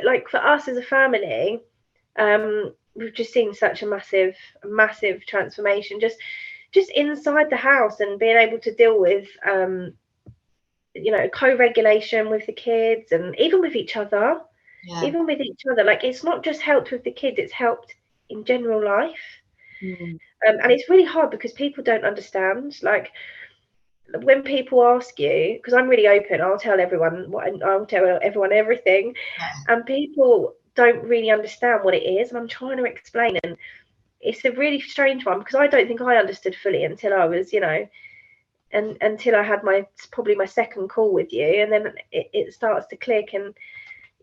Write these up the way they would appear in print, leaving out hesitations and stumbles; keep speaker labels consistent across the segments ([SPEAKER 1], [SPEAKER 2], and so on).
[SPEAKER 1] like for us as a family, we've just seen such a massive transformation just inside the house, and being able to deal with co-regulation with the kids, and even with each other. Like, it's not just helped with the kids, it's helped in general life. And it's really hard because people don't understand. Like, when people ask you, because I'm really open, I'll tell everyone everything, and people don't really understand what it is, and I'm trying to explain, and it's a really strange one because I don't think I understood fully until I was, and until I had probably my second call with you, and then it starts to click, and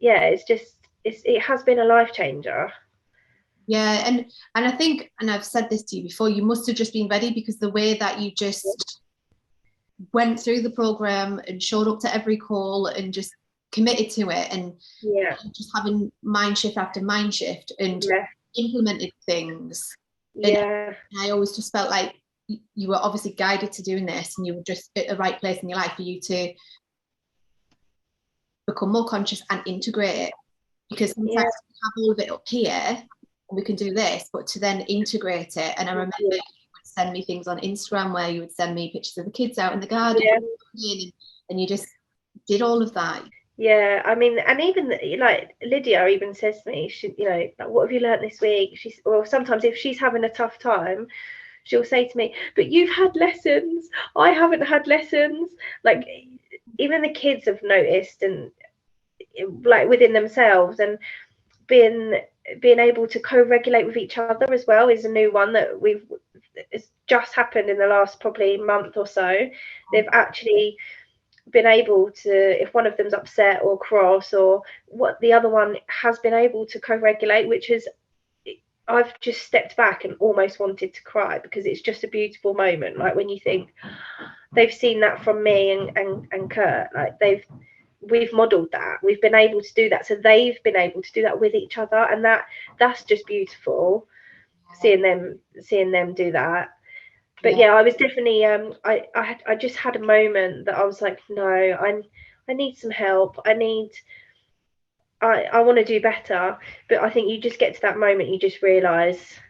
[SPEAKER 1] it has been a life changer.
[SPEAKER 2] Yeah, and I think, and I've said this to you before, you must have just been ready, because the way that you just went through the program and showed up to every call and just committed to it, and just having mind shift after mind shift, and implemented things. And I always just felt like you were obviously guided to doing this, and you were just at the right place in your life for you to become more conscious and integrate it, because sometimes we have all of it up here and we can do this, but to then integrate it. And I remember you would send me things on Instagram where you would send me pictures of the kids out in the garden, and you just did all of that.
[SPEAKER 1] I mean, and even like Lydia even says to me, she, like, what have you learnt this week? Or sometimes if she's having a tough time, she'll say to me, but you've had lessons, I haven't had lessons. Like, even the kids have noticed, and like within themselves, and being able to co-regulate with each other as well is a new one that it's just happened in the last probably month or so. They've actually been able to, if one of them's upset or cross, or what, the other one has been able to co-regulate, which is, I've just stepped back and almost wanted to cry, because it's just a beautiful moment. Like, when you think they've seen that from me and Kurt, like we've modeled that, we've been able to do that, so they've been able to do that with each other, and that's just beautiful, seeing them do that. But I was definitely I just had a moment that I was like, no, I need some help, I want to do better. But I think you just get to that moment, you just realize.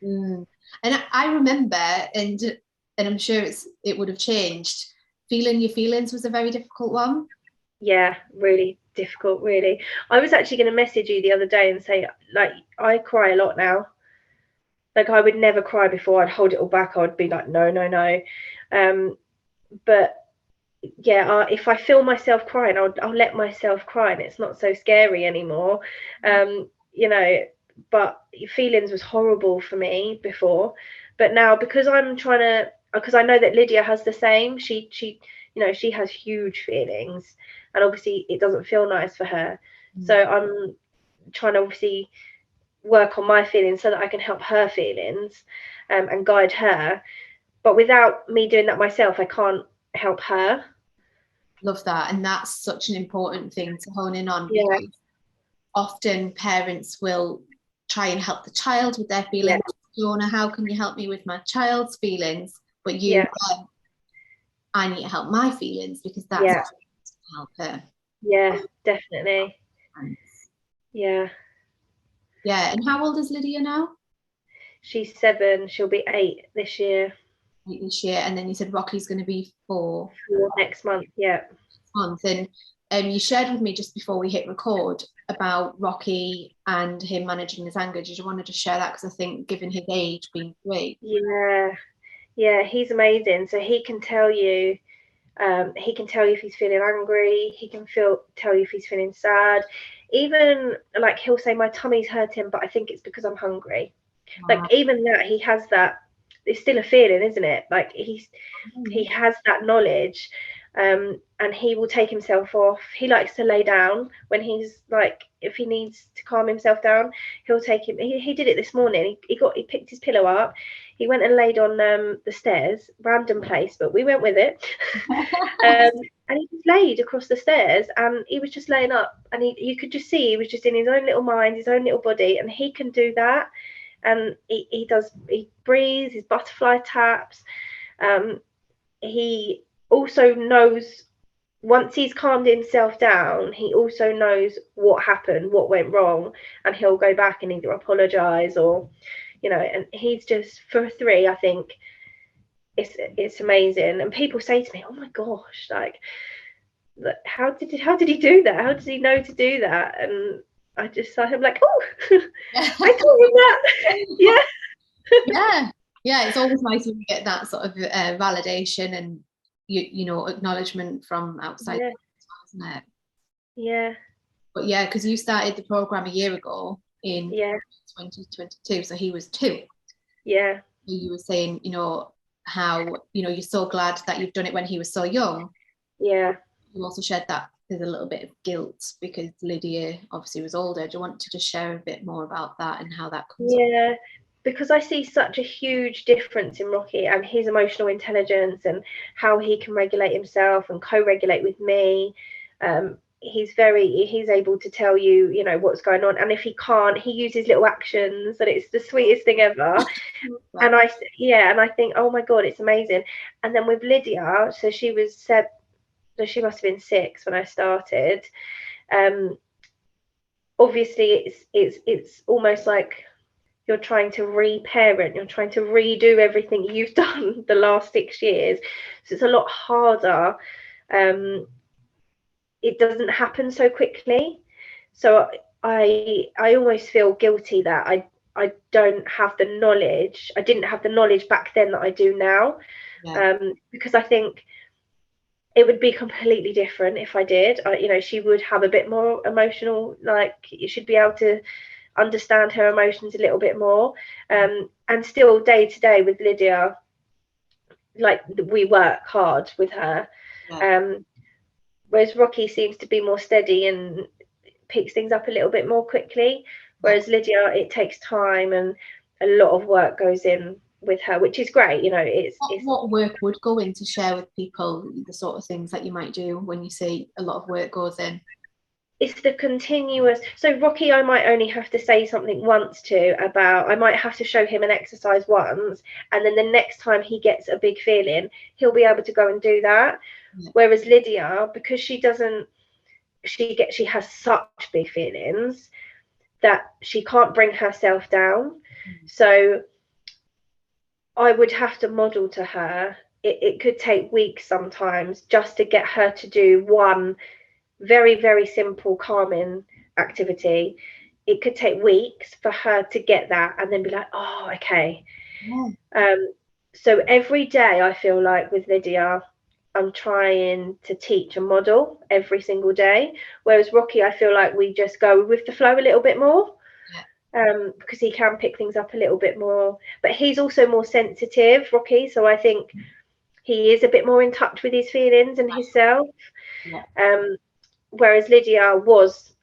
[SPEAKER 2] And I remember, and I'm sure it would have changed, feeling your feelings was a very difficult one.
[SPEAKER 1] Really difficult, really. I was actually going to message you the other day and say, like, I cry a lot now. Like, I would never cry before, I'd hold it all back, I would be like, no. But if I feel myself crying, I'll let myself cry, and it's not so scary anymore. But feelings was horrible for me before, but now, because I know that Lydia has the same, she has huge feelings, and obviously it doesn't feel nice for her. So I'm trying to obviously work on my feelings so that I can help her feelings, and guide her. But without me doing that myself, I can't help her.
[SPEAKER 2] Love that. And that's such an important thing to hone in on, because often parents will try and help the child with their feelings. Fiona, how can you help me with my child's feelings? But I need to help my feelings, because that's to help her.
[SPEAKER 1] Definitely.
[SPEAKER 2] And how old is Lydia now?
[SPEAKER 1] She's 7. She'll be 8 this year.
[SPEAKER 2] And then you said Rocky's going to be 4
[SPEAKER 1] next month.
[SPEAKER 2] And you shared with me just before we hit record about Rocky and him managing his anger. Did you want to just share that? Because I think, given his age, being 3.
[SPEAKER 1] He's amazing. So he can tell you if he's feeling angry, he can tell you if he's feeling sad. Even, like, he'll say, my tummy's hurting, but I think it's because I'm hungry. Like, even that, he has that. It's still a feeling, isn't it? Like, he has that knowledge, and he will take himself off. He likes to lay down when he's, like, if he needs to calm himself down, he'll take him. He did it this morning. He picked his pillow up, he went and laid on the stairs, random place, but we went with it. And he just laid across the stairs, and he was just laying up, and you could just see he was just in his own little mind, his own little body, and he can do that. And he breathes, his butterfly taps. He also knows once he's calmed himself down, he also knows what happened, what went wrong, and he'll go back and either apologize or, you know, and he's just, for a 3, I think it's amazing. And people say to me, oh my gosh, like, how did he do that? How does he know to do that? And I'm like, oh, I told him that.
[SPEAKER 2] Yeah, it's always nice when you get that sort of validation and you know, acknowledgement from outside, isn't it?
[SPEAKER 1] Yeah.
[SPEAKER 2] But yeah, because you started the program a year ago in 2022, so he was 2.
[SPEAKER 1] Yeah.
[SPEAKER 2] You were saying, you know, how, you know, you're so glad that you've done it when he was so young.
[SPEAKER 1] Yeah.
[SPEAKER 2] You also shared that there's a little bit of guilt because Lydia obviously was older. Do you want to just share a bit more about that and how that comes up?
[SPEAKER 1] Because I see such a huge difference in Rocky and his emotional intelligence and how he can regulate himself and co-regulate with me. He's able to tell you, you know, what's going on, and if he can't, he uses little actions, and it's the sweetest thing ever. And I think, oh my god, it's amazing. And then with Lydia, so she was said, so she must have been 6 when I started. Obviously it's almost like you're trying to reparent, you're trying to redo everything you've done the last 6 years, so it's a lot harder. It doesn't happen so quickly, so I almost feel guilty that I don't have the knowledge. I didn't have the knowledge back then that I do now. Because I think it would be completely different if I did. You know, she would have a bit more emotional, like you should be able to understand her emotions a little bit more. And still day to day with Lydia, like we work hard with her. Whereas Rocky seems to be more steady and picks things up a little bit more quickly. Whereas Lydia, it takes time and a lot of work goes in with her, which is great. You know,
[SPEAKER 2] what work would go in to share with people the sort of things that you might do when you see a lot of work goes in?
[SPEAKER 1] It's the continuous. So Rocky, I might only have to say something once to about, I might have to show him an exercise once, and then the next time he gets a big feeling, he'll be able to go and do that. Whereas Lydia, because she has such big feelings that she can't bring herself down. So I would have to model to her. It could take weeks sometimes just to get her to do one very, very simple calming activity. It could take weeks for her to get that and then be like, oh, okay. So every day I feel like with Lydia, I'm trying to teach a model every single day. Whereas Rocky, I feel like we just go with the flow a little bit more. Because he can pick things up a little bit more, but he's also more sensitive, Rocky, so I think he is a bit more in touch with his feelings and himself. Whereas Lydia was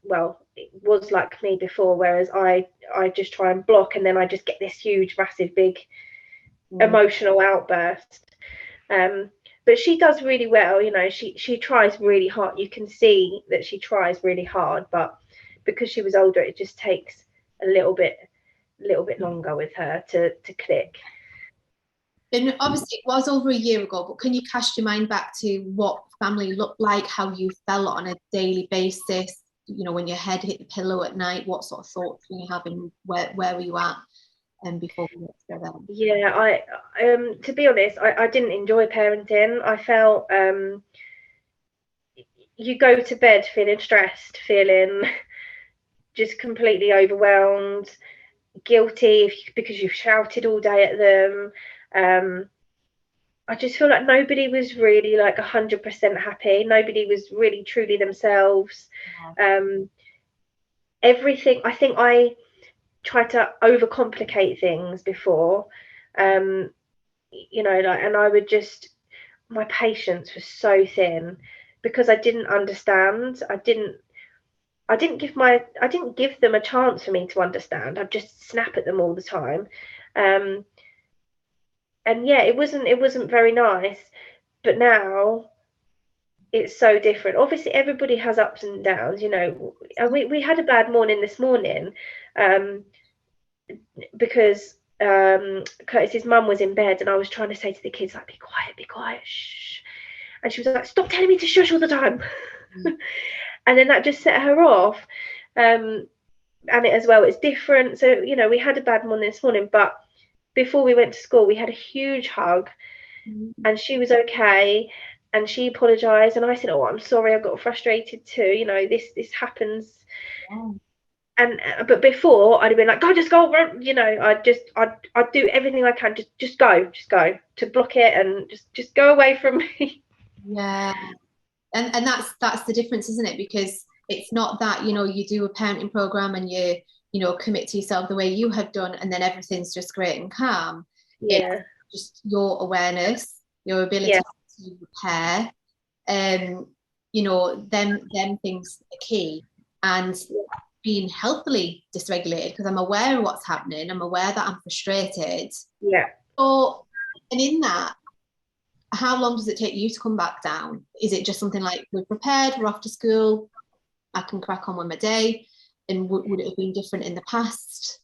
[SPEAKER 1] like me before, whereas I just try and block, and then I just get this huge, massive, big emotional outburst. But she does really well, you know, she tries really hard. You can see that she tries really hard, but because she was older, it just takes a little bit longer with her to click.
[SPEAKER 2] And obviously it was over a year ago, but can you cast your mind back to what family looked like, how you felt on a daily basis, you know, when your head hit the pillow at night, what sort of thoughts were you having, where were you at before we went together?
[SPEAKER 1] Yeah, I to be honest, I didn't enjoy parenting. I felt you go to bed feeling stressed, feeling just completely overwhelmed, guilty because you've shouted all day at them. I just feel like nobody was really like 100% happy. Nobody was really truly themselves. Everything, I think I tried to overcomplicate things before. You know, like, and I would just, my patience was so thin because I didn't understand. I didn't give them a chance for me to understand. I'd just snap at them all the time. And yeah, it wasn't very nice, but now it's so different. Obviously everybody has ups and downs, you know. And we had a bad morning this morning, because Curtis's mum was in bed and I was trying to say to the kids, like, be quiet, shh. and she was like, stop telling me to shush all the time. And then that just set her off. And it as well, it's different. So, you know, we had a bad morning this morning, but before we went to school, we had a huge hug, and she was okay, and she apologized, and I said, oh, I'm sorry, I got frustrated too, you know, this happens. And but before I'd have been like, go, just go, you know, I'd do everything I can, just go to block it, and just go away from me.
[SPEAKER 2] Yeah, and that's the difference, isn't it? Because it's not that, you know, you do a parenting program and you know, commit to yourself the way you have done, and then everything's just great and calm.
[SPEAKER 1] Yeah.
[SPEAKER 2] It's just your awareness, your ability to repair, you know, them things are key, and being healthily dysregulated, because I'm aware of what's happening, I'm aware that I'm frustrated.
[SPEAKER 1] Yeah.
[SPEAKER 2] So, and in that, how long does it take you to come back down? Is it just something like, we're prepared, we're off to school, I can crack on with my day? And would it have been different in the past?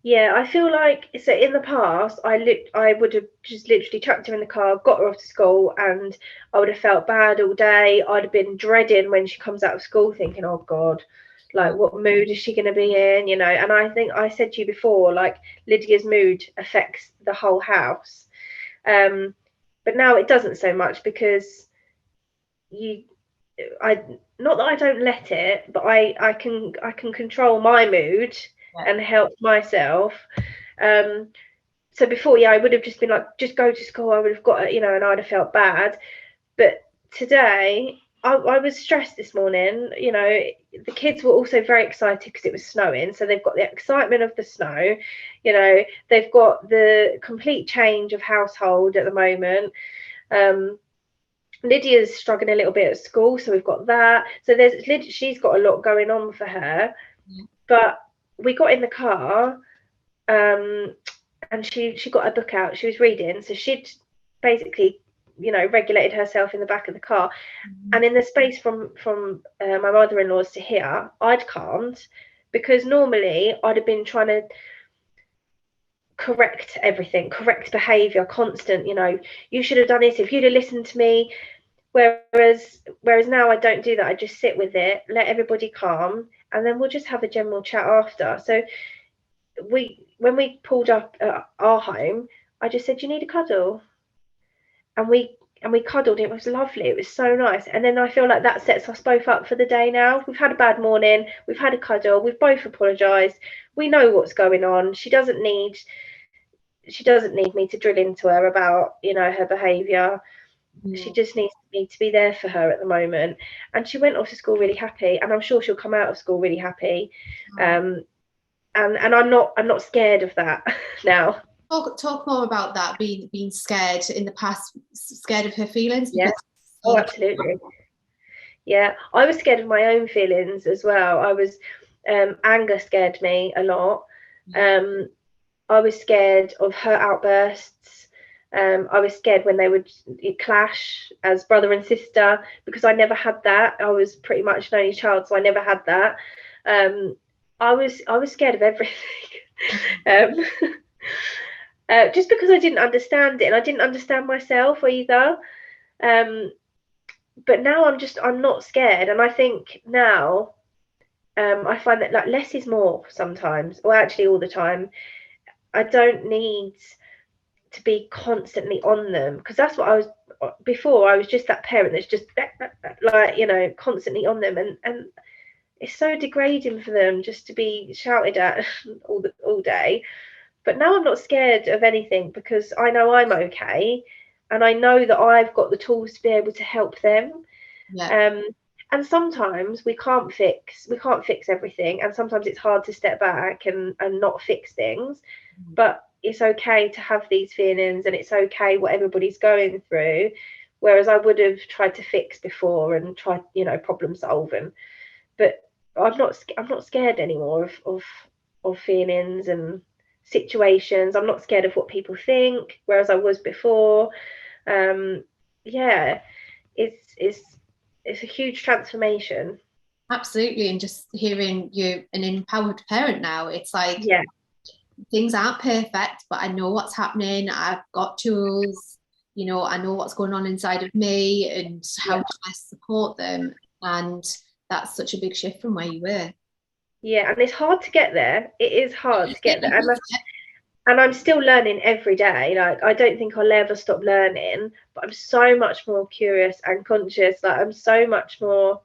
[SPEAKER 1] Yeah, I feel like, so in the past, I would have just literally chucked her in the car, got her off to school, and I would have felt bad all day. I'd have been dreading when she comes out of school, thinking, oh God, like what mood is she going to be in, you know? And I think I said to you before, like Lydia's mood affects the whole house. But now it doesn't so much, because not that I don't let it, but I can control my mood and help myself. So before, I would have just been like, just go to school. I would have got it, you know, and I'd have felt bad. But today, I was stressed this morning. You know, the kids were also very excited because it was snowing. So they've got the excitement of the snow. You know, they've got the complete change of household at the moment. Lydia's struggling a little bit at school, so we've got that. So she's got a lot going on for her. But we got in the car, and she got her book out. She was reading, so she'd basically, you know, regulated herself in the back of the car. And in the space from my mother-in-law's to here, I'd calmed, because normally I'd have been trying to correct everything, correct behavior, constant, you know, you should have done this if you'd have listened to me. Whereas now I don't do that. I just sit with it, let everybody calm, and then we'll just have a general chat after. So when we pulled up at our home, I just said, you need a cuddle? And we cuddled. It was lovely. It was so nice. And then I feel like that sets us both up for the day now. We've had a bad morning, we've had a cuddle, we've both apologized, we know what's going on. She doesn't need me to drill into her about, you know, her behavior. She just needs me to be there for her at the moment. And she went off to school really happy, and I'm sure she'll come out of school really happy. And I'm not scared of that now.
[SPEAKER 2] Talk more about that, being scared in the past, scared of her feelings.
[SPEAKER 1] Yeah. Oh, absolutely. Yeah, I was scared of my own feelings as well. I was anger scared me a lot. I was scared of her outbursts. I was scared when they would clash as brother and sister, because I never had that. I was pretty much an only child, so I never had that. I was scared of everything. Just because I didn't understand it, and I didn't understand myself either. But now I'm not scared, and I think now I find that like less is more sometimes, or actually all the time. I don't need to be constantly on them, because that's what I was before. I was just that parent that's just like, you know, constantly on them, and it's so degrading for them just to be shouted at all day. But now I'm not scared of anything, because I know I'm okay, and I know that I've got the tools to be able to help them. And sometimes we can't fix everything, and sometimes it's hard to step back and not fix things. But it's okay to have these feelings, and it's okay what everybody's going through. Whereas I would have tried to fix before and tried, you know, problem solving. But I'm not scared anymore of feelings and situations. I'm not scared of what people think, whereas I was before. Yeah, it's a huge transformation.
[SPEAKER 2] Absolutely. And just hearing you an empowered parent now, it's like,
[SPEAKER 1] yeah,
[SPEAKER 2] things aren't perfect, but I know what's happening. I've got tools, you know, I know what's going on inside of me and how to best support them. And that's such a big shift from where you were.
[SPEAKER 1] Yeah, and it's hard to get there. It is hard to get there. And I'm still learning every day. Like, I don't think I'll ever stop learning, but I'm so much more curious and conscious. Like, I'm so much more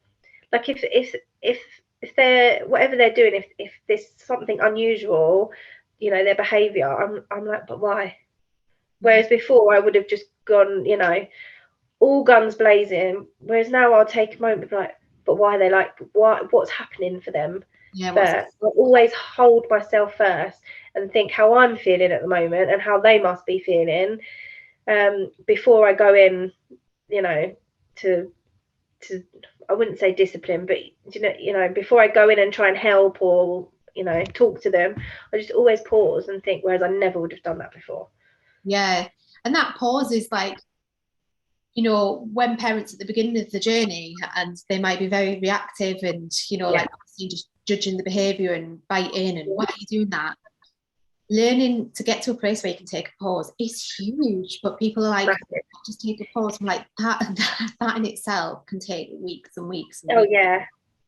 [SPEAKER 1] like, if they're, whatever they're doing, if there's something unusual, you know, their behavior, I'm like, but why? Whereas before I would have just gone, you know, all guns blazing. Whereas now I'll take a moment, like, but why are they like, what's happening for them? But I'll always hold myself first and think how I'm feeling at the moment and how they must be feeling, before I go in, you know, to I wouldn't say discipline, but you know, before I go in and try and help or, you know, talk to them, I just always pause and think, whereas I never would have done that before.
[SPEAKER 2] Yeah, and that pause is like, you know, when parents at the beginning of the journey, and they might be very reactive and, you know, like just judging the behavior and biting and why are you doing that? Learning to get to a place where you can take a pause is huge, but people are like, just take a pause. I'm like, that in itself can take weeks and weeks. And
[SPEAKER 1] oh
[SPEAKER 2] weeks.
[SPEAKER 1] yeah,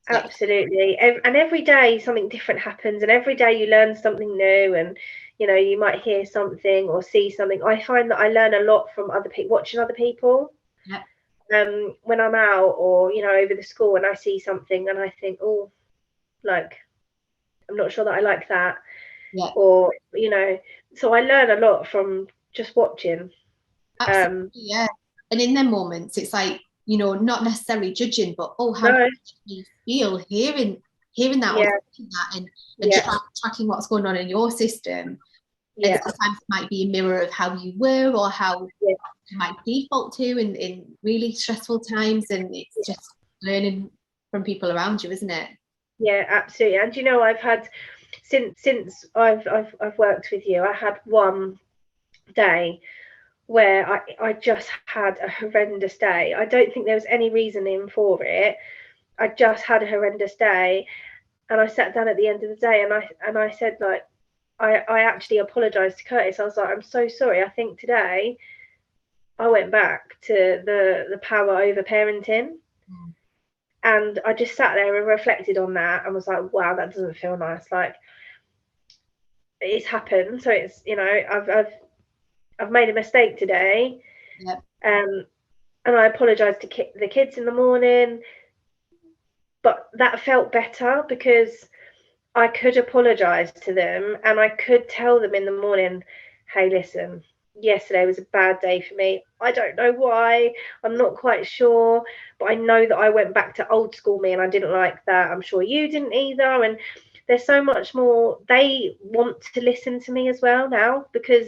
[SPEAKER 1] absolutely. And every day something different happens, and every day you learn something new, and you know, you might hear something or see something. I find that I learn a lot from other people, watching other people. When I'm out or, you know, over the school and I see something and I think, oh, like, I'm not sure that I like that. Or, you know, so I learn a lot from just watching.
[SPEAKER 2] Absolutely, yeah. And in them moments, it's like, you know, not necessarily judging, but how do you feel hearing that, or that, and tracking what's going on in your system. And sometimes it might be a mirror of how you were or how you might default to in really stressful times. And it's just learning from people around you, isn't it?
[SPEAKER 1] Yeah, absolutely. And you know, I've had since I've worked with you, I had one day where I just had a horrendous day. I don't think there was any reasoning for it. I just had a horrendous day, and I sat down at the end of the day and I said, like, I actually apologized to Curtis. I was like, I'm so sorry. I think today I went back to the power over parenting. And I just sat there and reflected on that and was like, wow, that doesn't feel nice. Like, it's happened. So it's, you know, I've made a mistake today. And I apologized to the kids in the morning. But that felt better because I could apologize to them and I could tell them in the morning, hey, listen, yesterday was a bad day for me. I don't know why. I'm not quite sure. But I know that I went back to old school me and I didn't like that. I'm sure you didn't either. And there's so much more. They want to listen to me as well now because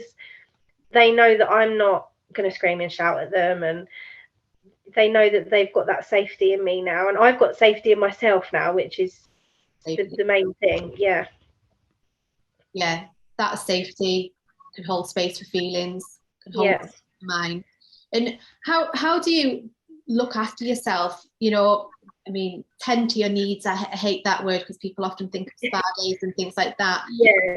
[SPEAKER 1] they know that I'm not going to scream and shout at them. And they know that they've got that safety in me now. And I've got safety in myself now, which is the main thing. Yeah,
[SPEAKER 2] that safety can hold space for feelings, can hold mind. And how do you look after yourself, you know? I mean, tend to your needs. I hate that word because people often think of spa days and things like that.
[SPEAKER 1] Yeah.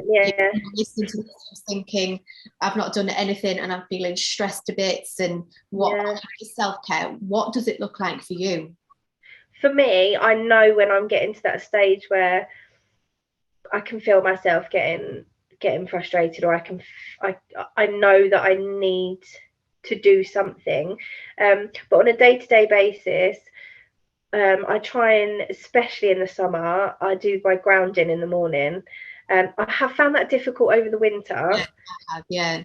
[SPEAKER 2] Listening to this, just thinking, I've not done anything and I'm feeling stressed to bits. And what self-care? What does it look like for you?
[SPEAKER 1] For me, I know when I'm getting to that stage where I can feel myself getting frustrated, or I know that I need to do something. But on a day-to-day basis, I try and, especially in the summer, I do my grounding in the morning. I have found that difficult over the winter.
[SPEAKER 2] Yeah.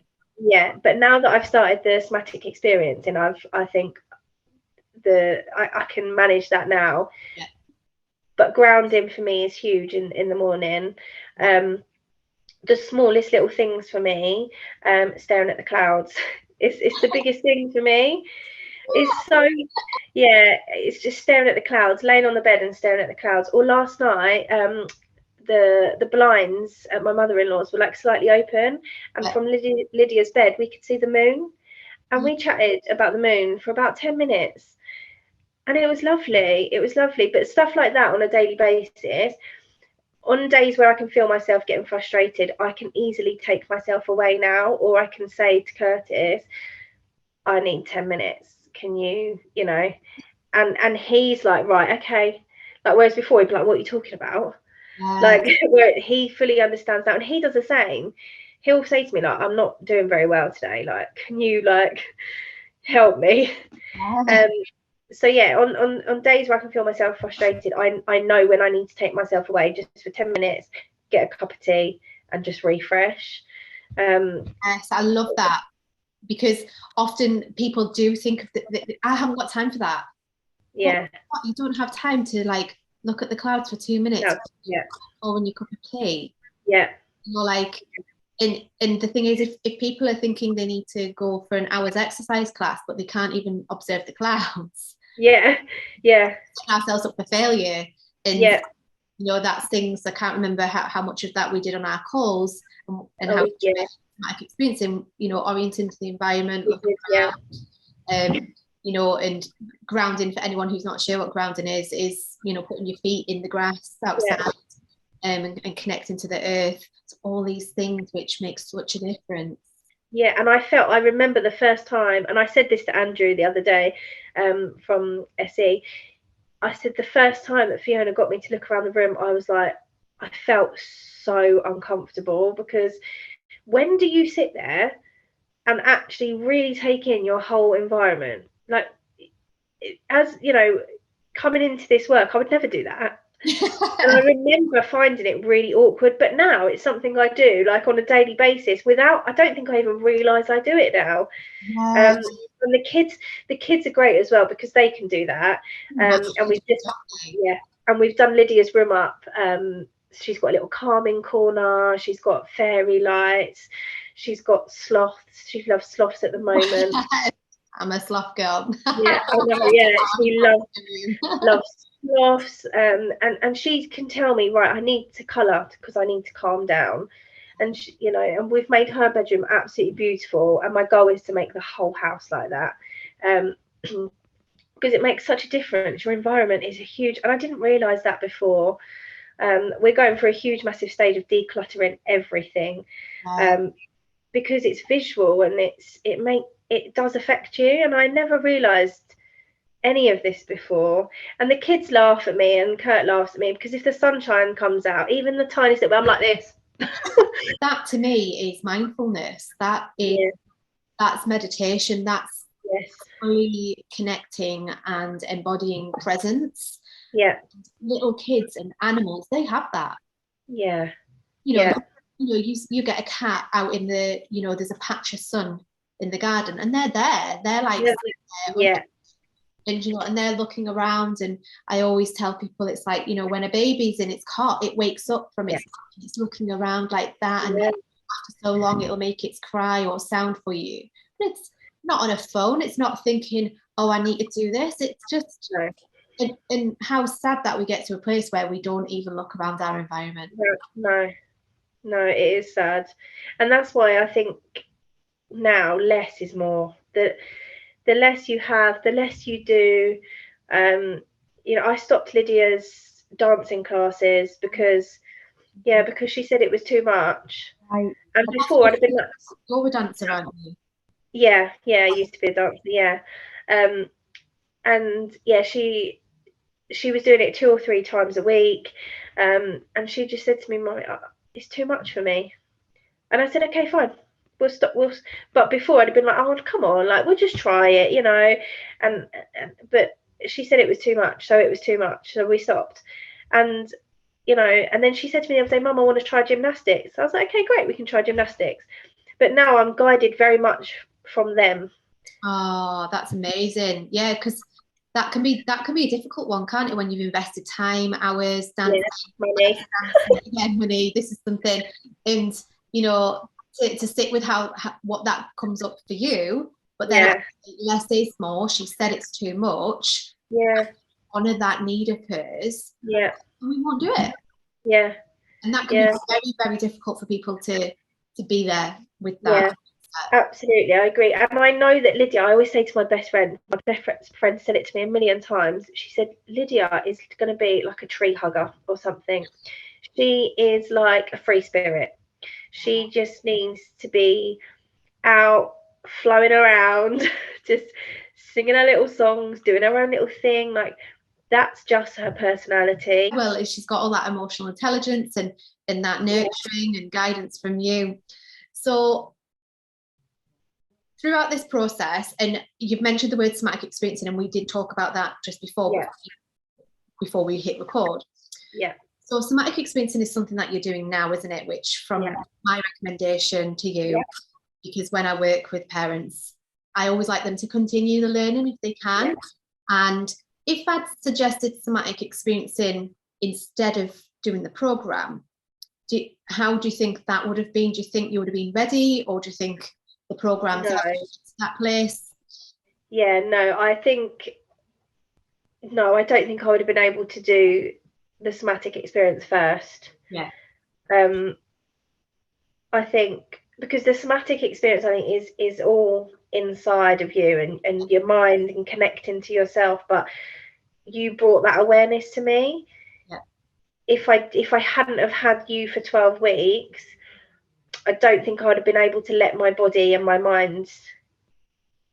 [SPEAKER 1] But now that I've started the somatic experience, and I think I can manage that now. But grounding for me is huge in the morning. The smallest little things for me, staring at the clouds. It's the biggest thing for me. It's just staring at the clouds, laying on the bed and staring at the clouds. Or last night, the blinds at my mother-in-law's were like slightly open, and from Lydia's bed we could see the moon, and we chatted about the moon for about 10 minutes, and it was lovely. But stuff like that on a daily basis, on days where I can feel myself getting frustrated, I can easily take myself away now, or I can say to Curtis, I need 10 minutes. Can you, you know, and he's like, right, okay. Like, whereas before he'd be like, what are you talking about? Like, where he fully understands that, and he does the same. He'll say to me, like, I'm not doing very well today. Like, can you, like, help me? So yeah, on days where I can feel myself frustrated, I know when I need to take myself away just for 10 minutes, get a cup of tea and just refresh.
[SPEAKER 2] Yes, I love that, because often people do think of I haven't got time for that.
[SPEAKER 1] Yeah.
[SPEAKER 2] You don't have time to like look at the clouds for 2 minutes.
[SPEAKER 1] Yeah.
[SPEAKER 2] Or when you cup of tea.
[SPEAKER 1] Yeah.
[SPEAKER 2] You're like, and the thing is, if people are thinking they need to go for an hour's exercise class, but they can't even observe the clouds.
[SPEAKER 1] Yeah. Yeah.
[SPEAKER 2] Set ourselves up for failure. And
[SPEAKER 1] yeah.
[SPEAKER 2] you know, that's things I can't remember how much of that we did on our calls, and how traumatic experiencing, you know, orienting to the environment, you know, and grounding, for anyone who's not sure what grounding is, you know, putting your feet in the grass outside, and connecting to the earth. So all these things which make such a difference.
[SPEAKER 1] Yeah, and I remember the first time, and I said this to Andrew the other day, from SE. I said the first time that Fiona got me to look around the room, I was like, I felt so uncomfortable, because when do you sit there and actually really take in your whole environment? Like, as you know, coming into this work, I would never do that. And I remember finding it really awkward, but now it's something I do, like, on a daily basis, without, I don't think I even realise I do it now. And the kids are great as well, because they can do that. And we've done Lydia's room up. She's got a little calming corner, she's got fairy lights, she's got sloths. She loves sloths at the moment.
[SPEAKER 2] I'm a sloth girl.
[SPEAKER 1] Yeah, I know, yeah, she loves sloths, and she can tell me, right, I need to colour because I need to calm down. And she, you know, and we've made her bedroom absolutely beautiful, and my goal is to make the whole house like that, because it makes such a difference. Your environment is a huge, and I didn't realise that before. We're going for a huge, massive stage of decluttering everything, because it's visual, and it does affect you, and I never realised any of this before. And the kids laugh at me, and Kurt laughs at me, because if the sunshine comes out, even the tiniest bit, I'm like this.
[SPEAKER 2] That to me is mindfulness. That's meditation. That's really connecting and embodying presence.
[SPEAKER 1] Yeah.
[SPEAKER 2] Little kids and animals, they have that.
[SPEAKER 1] Yeah.
[SPEAKER 2] You know, you get a cat out in the, you know, there's a patch of sun in the garden, and they're there. They're like, and you know, and they're looking around. And I always tell people, it's like, you know, when a baby's in its cot, it wakes up from its cot, and it's looking around like that, and after so long it'll make its cry or sound for you. And it's not on a phone, it's not thinking, oh, I need to do this. It's just and how sad that we get to a place where we don't even look around our environment.
[SPEAKER 1] No, it is sad. And that's why I think now less is more. The less you have, the less you do. You know, I stopped Lydia's dancing classes because she said it was too much.
[SPEAKER 2] Right.
[SPEAKER 1] And before I'd have been like,
[SPEAKER 2] you're a dancer, aren't you?
[SPEAKER 1] Yeah, I used to be a dancer, and she was doing it 2 or 3 times a week, and she just said to me, Mummy, it's too much for me. And I said, okay, fine, we'll stop. But before I'd have been like, oh, come on, like, we'll just try it, you know. But she said it was too much, so it was too much, so we stopped. And you know, and then she said to me the other day, Mum, I want to try gymnastics. I was like, okay, great, we can try gymnastics. But now I'm guided very much from them.
[SPEAKER 2] Oh, that's amazing. Yeah, because that can be a difficult one, can't it, when you've invested time, hours, dancing, money. This is something, and you know, to sit with how what that comes up for you, but then less is more. She said it's too much. Honor that need of hers. And we won't do it. And that can be very, very difficult for people to be there with that.
[SPEAKER 1] Absolutely, I agree. And I know that Lydia, I always say to my best friend said it to me a million times. She said, Lydia is going to be like a tree hugger or something. She is like a free spirit. She just needs to be out flowing around, just singing her little songs, doing her own little thing. Like, that's just her personality.
[SPEAKER 2] Well, she's got all that emotional intelligence and that nurturing and guidance from you. So throughout this process, and you've mentioned the word somatic experiencing, and we did talk about that just before we hit record.
[SPEAKER 1] Yeah.
[SPEAKER 2] So somatic experiencing is something that you're doing now, isn't it? Which from my recommendation to you, because when I work with parents, I always like them to continue the learning if they can. And if I'd suggested somatic experiencing instead of doing the program, how do you think that would have been? Do you think you would have been ready, or do you think the program to that place?
[SPEAKER 1] Yeah, no, I don't think I would have been able to do the somatic experience first.
[SPEAKER 2] Yeah.
[SPEAKER 1] I think because the somatic experience, I think, is all inside of you and your mind and connecting to yourself, but you brought that awareness to me. If I hadn't have had you for 12 weeks, I don't think I would have been able to let my body and my mind,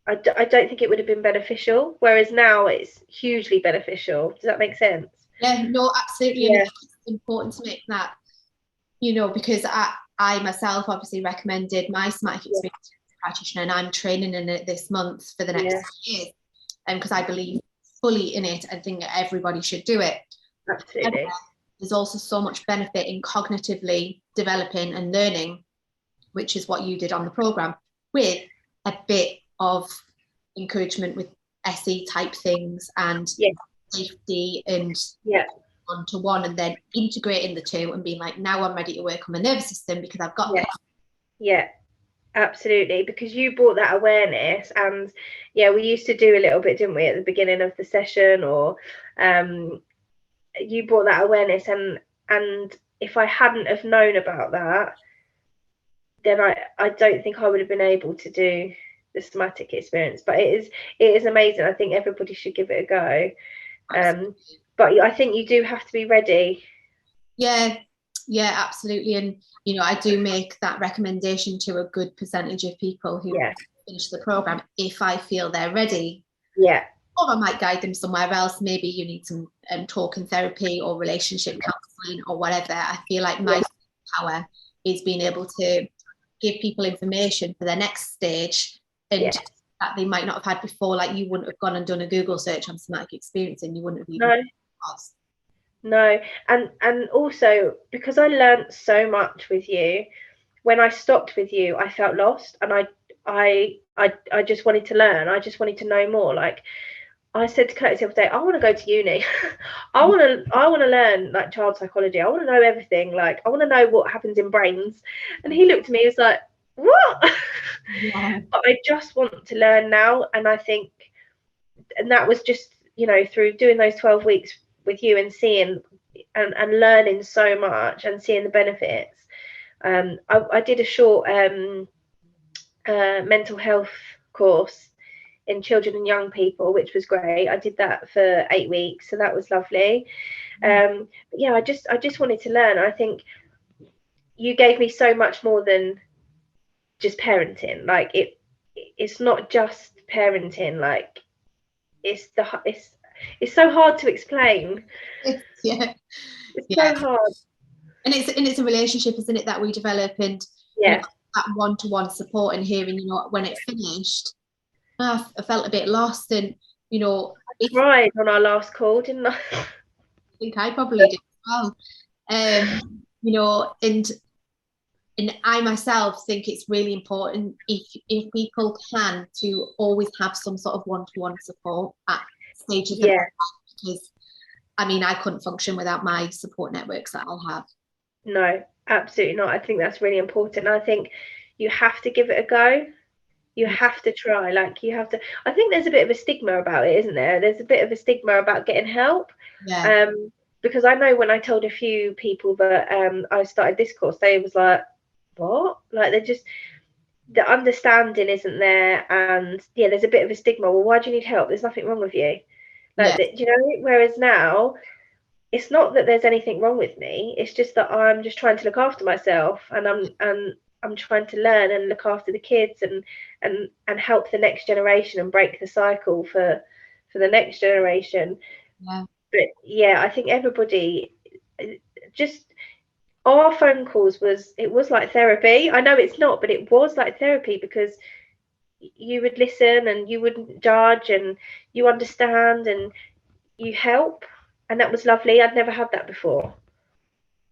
[SPEAKER 1] I don't think it would have been beneficial, whereas now it's hugely beneficial. Does that make sense?
[SPEAKER 2] Yeah, no, absolutely. And it's important to make that, because I myself obviously recommended my somatic experience practitioner, and I'm training in it this month for the next year, because I believe fully in it. I think everybody should do it.
[SPEAKER 1] Absolutely.
[SPEAKER 2] There's also so much benefit in cognitively developing and learning, which is what you did on the program, with a bit of encouragement with SE type things and safety and one-to-one, and then integrating the two and being like, now I'm ready to work on my nervous system because I've got this.
[SPEAKER 1] Yeah, absolutely, because you brought that awareness. And we used to do a little bit, didn't we, at the beginning of the session, or you brought that awareness, and if I hadn't have known about that, then I don't think I would have been able to do the somatic experience. But it is amazing. I think everybody should give it a go. But I think you do have to be ready.
[SPEAKER 2] Yeah, absolutely. And I do make that recommendation to a good percentage of people who finish the program if I feel they're ready. Or I might guide them somewhere else. Maybe you need some talking therapy or relationship counselling or whatever. I feel like my power is being able to give people information for their next stage, and that they might not have had before. Like, you wouldn't have gone and done a Google search on somatic experience, and you wouldn't have even
[SPEAKER 1] No, and also because I learned so much with you. When I stopped with you, I felt lost, and I just wanted to learn. I just wanted to know more. Like I said to Curtis the other day, I want to go to uni. I want to learn like child psychology. I want to know everything. Like I want to know what happens in brains. And he looked at me, he was like, what? But I just want to learn now. And I think, and that was just, through doing those 12 weeks with you and seeing and learning so much and seeing the benefits. I did a short mental health course in children and young people, which was great. I did that for 8 weeks, so that was lovely. I just wanted to learn. I think you gave me so much more than just parenting. Like it's not just parenting. Like it's so hard to explain. It's so hard.
[SPEAKER 2] And it's a relationship, isn't it, that we develop, and that one-to-one support, and hearing, when it finished, I felt a bit lost, and
[SPEAKER 1] I cried on our last call, didn't I?
[SPEAKER 2] I think I probably did as well. And I myself think it's really important, if people can, to always have some sort of one-to-one support at stages of their life, because I couldn't function without my support networks that I'll have.
[SPEAKER 1] No, absolutely not. I think that's really important. I think you have to give it a go. You have to try. Like you have to. I think there's a bit of a stigma about it, isn't there? There's a bit of a stigma about getting help. Because I know when I told a few people that I started this course, they was like, what? Like the understanding isn't there, and there's a bit of a stigma. Well, why do you need help? There's nothing wrong with you. Like whereas now it's not that there's anything wrong with me, it's just that I'm just trying to look after myself, and I'm trying to learn and look after the kids and help the next generation and break the cycle for the next generation.
[SPEAKER 2] Yeah.
[SPEAKER 1] But yeah, I think everybody just, our phone calls was like therapy. I know it's not, but it was like therapy, because you would listen and you wouldn't judge and you understand and you help, and that was lovely. I'd never had that before.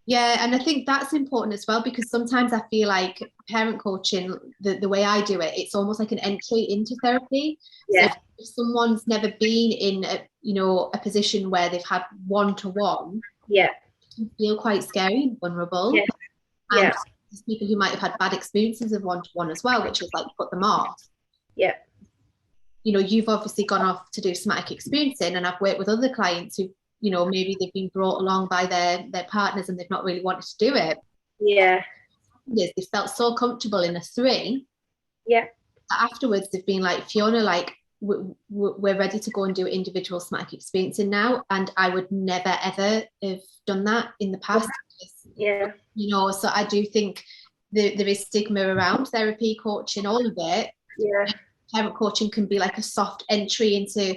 [SPEAKER 2] Yeah, and I think that's important as well, because sometimes I feel like parent coaching, the way I do it, it's almost like an entry into therapy.
[SPEAKER 1] Yeah.
[SPEAKER 2] So if someone's never been in a position where they've had one-to-one,
[SPEAKER 1] Yeah.
[SPEAKER 2] it can feel quite scary and vulnerable.
[SPEAKER 1] Yeah.
[SPEAKER 2] And
[SPEAKER 1] Yeah.
[SPEAKER 2] there's people who might have had bad experiences of one-to-one as well, which is like put them off.
[SPEAKER 1] Yeah.
[SPEAKER 2] You've obviously gone off to do somatic experiencing, and I've worked with other clients who, maybe they've been brought along by their partners and they've not really wanted to do it.
[SPEAKER 1] Yeah.
[SPEAKER 2] They felt so comfortable in a 3.
[SPEAKER 1] Yeah.
[SPEAKER 2] Afterwards, they've been like, Fiona, like, we're ready to go and do individual somatic experiencing now. And I would never, ever have done that in the past.
[SPEAKER 1] Yeah.
[SPEAKER 2] So I do think there is stigma around therapy, coaching, all of it.
[SPEAKER 1] Yeah.
[SPEAKER 2] Parent coaching can be like a soft entry into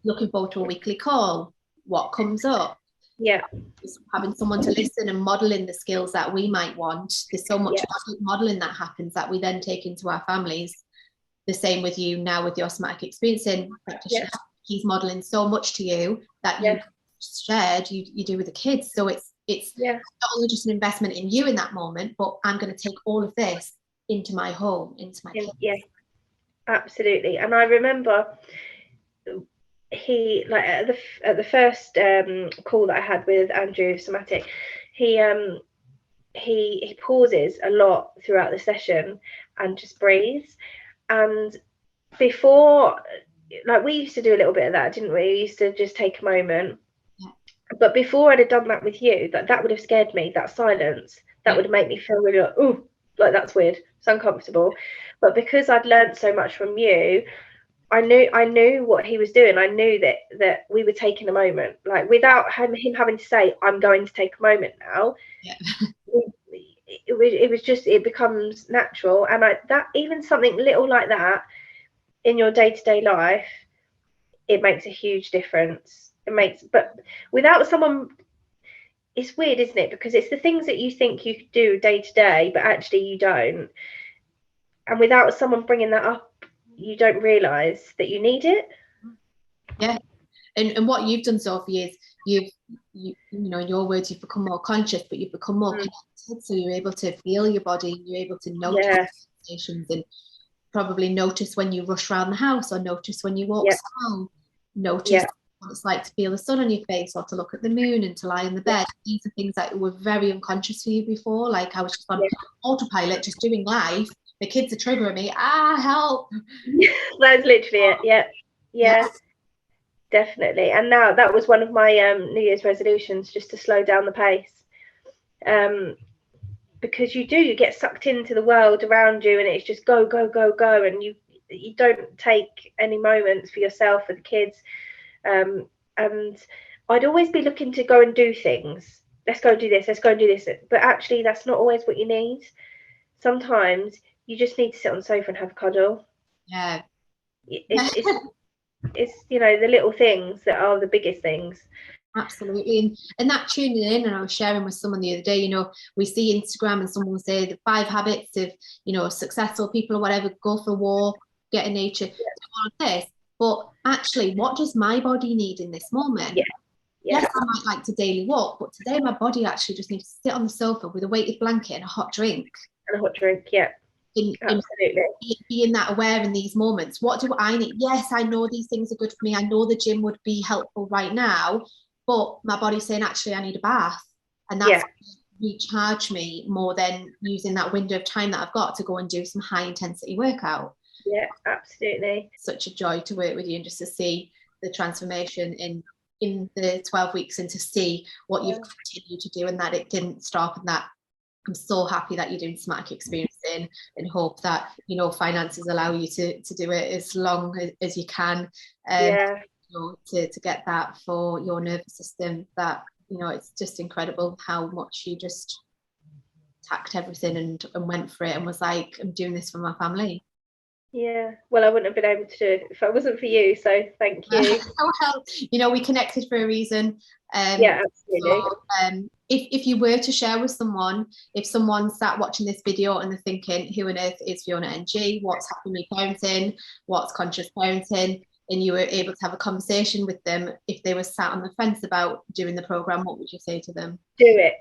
[SPEAKER 2] looking forward to a weekly call. What comes up?
[SPEAKER 1] Yeah.
[SPEAKER 2] Just having someone to listen and modeling the skills that we might want. There's so much modeling that happens that we then take into our families. The same with you now with your somatic experiencing practitioner. He's modeling so much to you that you shared, you do with the kids. So it's not only just an investment in you in that moment, but I'm going to take all of this into my home, into my kids.
[SPEAKER 1] Yeah, absolutely. And I remember he, like, at the first call that I had with Andrew Somatic, he pauses a lot throughout the session and just breathes. And before, like, we used to do a little bit of that, didn't we? We used to just take a moment. But before I'd have done that with you, that would have scared me. That silence, that would make me feel really like, oh, like, that's weird, it's uncomfortable. But because I'd learned so much from you, I knew what he was doing. I knew that we were taking a moment, like, without him having to say, I'm going to take a moment now. It was just, it becomes natural. And that, even something little like that in your day-to-day life, it makes a huge difference. But without someone, it's weird, isn't it? Because it's the things that you think you could do day to day, but actually you don't. And without someone bringing that up, you don't realise that you need it.
[SPEAKER 2] Yeah. And what you've done, Sophie, is you in your words, you've become more conscious, but you've become more connected. So you're able to feel your body, you're able to notice sensations, and probably notice when you rush around the house, or notice when you walk slow, notice what it's like to feel the sun on your face, or to look at the moon, and to lie in the bed. These are things that were very unconscious for you before. Like, I was just on autopilot, just doing life. The kids are triggering me. Help.
[SPEAKER 1] That's literally it. Yeah. Definitely. And now that was one of my New Year's resolutions, just to slow down the pace, because you get sucked into the world around you, and it's just go, and you don't take any moments for yourself or the kids. And I'd always be looking to go and do things. Let's go do this, but actually that's not always what you need. Sometimes you just need to sit on the sofa and have a cuddle. It's the little things that are the biggest things.
[SPEAKER 2] Absolutely. And that tuning in, and I was sharing with someone the other day, we see Instagram and someone will say the 5 habits of successful people or whatever, go for a walk, get in nature, do all of this. But actually, what does my body need in this moment? Yes, I might like to daily walk, but today my body actually just needs to sit on the sofa with a weighted blanket and a hot drink.
[SPEAKER 1] Absolutely.
[SPEAKER 2] Being that aware in these moments. What do I need? Yes, I know these things are good for me. I know the gym would be helpful right now, but my body's saying, actually, I need a bath. And that's recharge me more than using that window of time that I've got to go and do some high intensity workout.
[SPEAKER 1] Yeah, absolutely.
[SPEAKER 2] Such a joy to work with you, and just to see the transformation in the 12 weeks, and to see what you've continued to do, and that it didn't stop, and that I'm so happy that you're doing somatic experiencing, and hope that finances allow you to do it as long as you can, to get that for your nervous system. That it's just incredible how much you just tacked everything and went for it and was like, I'm doing this for my family.
[SPEAKER 1] Yeah, well, I wouldn't have been able to do it if it wasn't for you, so thank you.
[SPEAKER 2] Well, you know, we connected for a reason.
[SPEAKER 1] Yeah, absolutely.
[SPEAKER 2] So, if you were to share with someone, if someone sat watching this video and they're thinking, who on earth is Fiona NG? What's happy parenting? What's conscious parenting? And you were able to have a conversation with them, if they were sat on the fence about doing the program, what would you say to them?
[SPEAKER 1] Do it.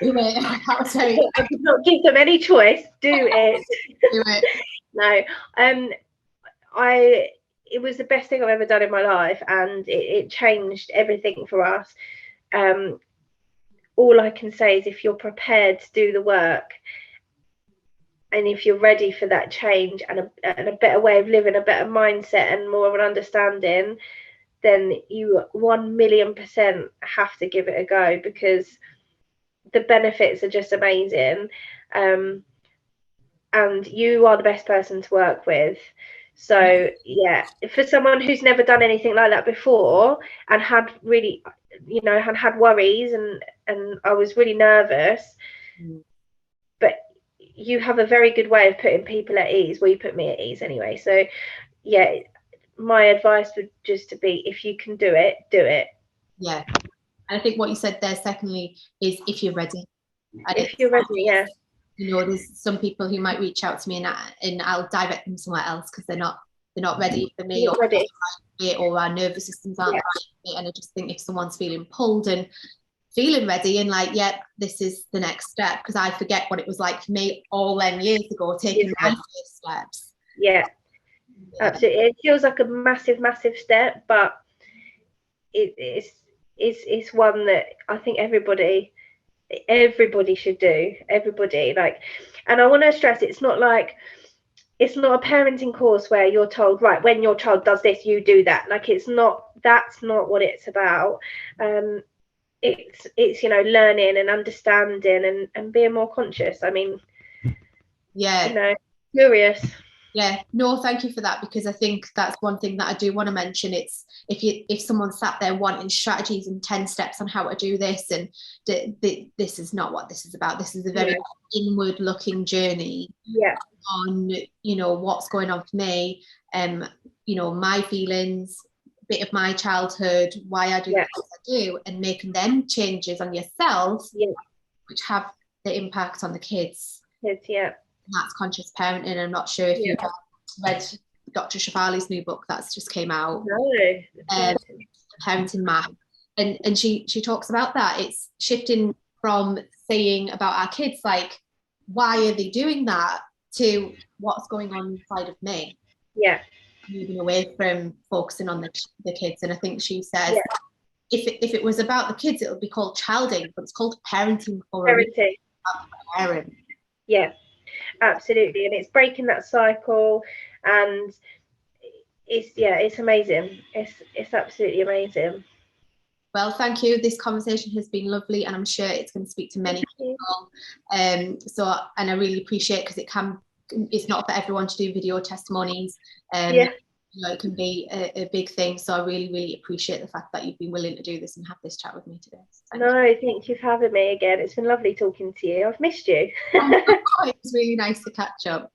[SPEAKER 2] Do it. That was very
[SPEAKER 1] I did not give them any choice. Do it.
[SPEAKER 2] do it.
[SPEAKER 1] No, it was the best thing I've ever done in my life, and it changed everything for us. All I can say is, if you're prepared to do the work, and if you're ready for that change and a better way of living, a better mindset and more of an understanding, then you 1,000,000% have to give it a go, because the benefits are just amazing. And you are the best person to work with. So yeah, for someone who's never done anything like that before and had really, you know, had worries, and I was really nervous, but you have a very good way of putting people at ease. Well, you put me at ease anyway. So yeah, my advice would just to be, if you can do it, do it.
[SPEAKER 2] Yeah. And I think what you said there, secondly, is if you're ready. And
[SPEAKER 1] if you're ready, yeah.
[SPEAKER 2] You know, there's some people who might reach out to me and I'll direct them somewhere else because they're not ready for me, or our nervous systems aren't right. And I just think if someone's feeling pulled and feeling ready and like, yeah, this is the next step, because I forget what it was like for me all them years ago, taking my first steps.
[SPEAKER 1] Yeah, absolutely. It feels like a massive step, but it's one that I think everybody should do. Everybody, like, and I want to stress, it's not a parenting course where you're told, right, when your child does this, you do that. Like, that's not what it's about. It's you know, learning and understanding and being more conscious. I mean,
[SPEAKER 2] yeah,
[SPEAKER 1] you know, curious.
[SPEAKER 2] Yeah, no, thank you for that, because I think that's one thing that I do want to mention. It's if someone sat there wanting strategies and 10 steps on how to do this, and this is not what this is about. This is a very inward looking journey on, you know, what's going on for me, you know, my feelings, bit of my childhood, why I do the things I do, and making them changes on yourself, which have the impact on the kids. That's conscious parenting. I'm not sure if you've read Dr. Shafali's new book that's just came out.
[SPEAKER 1] No.
[SPEAKER 2] Parenting Map, and she talks about that. It's shifting from saying about our kids, like, why are they doing that, to what's going on inside of me. Moving away from focusing on the kids. And I think she says, if it was about the kids, it would be called childing, but it's called parenting for a parent.
[SPEAKER 1] Absolutely. And it's breaking that cycle, and it's amazing. It's absolutely amazing.
[SPEAKER 2] Well, thank you. This conversation has been lovely, and I'm sure it's going to speak to many people. And I really appreciate, because it's not for everyone to do video testimonies. You know, it can be a big thing. So I really, really appreciate the fact that you've been willing to do this and have this chat with me today.
[SPEAKER 1] Thank you for having me again. It's been lovely talking to you. I've missed you.
[SPEAKER 2] It was really nice to catch up.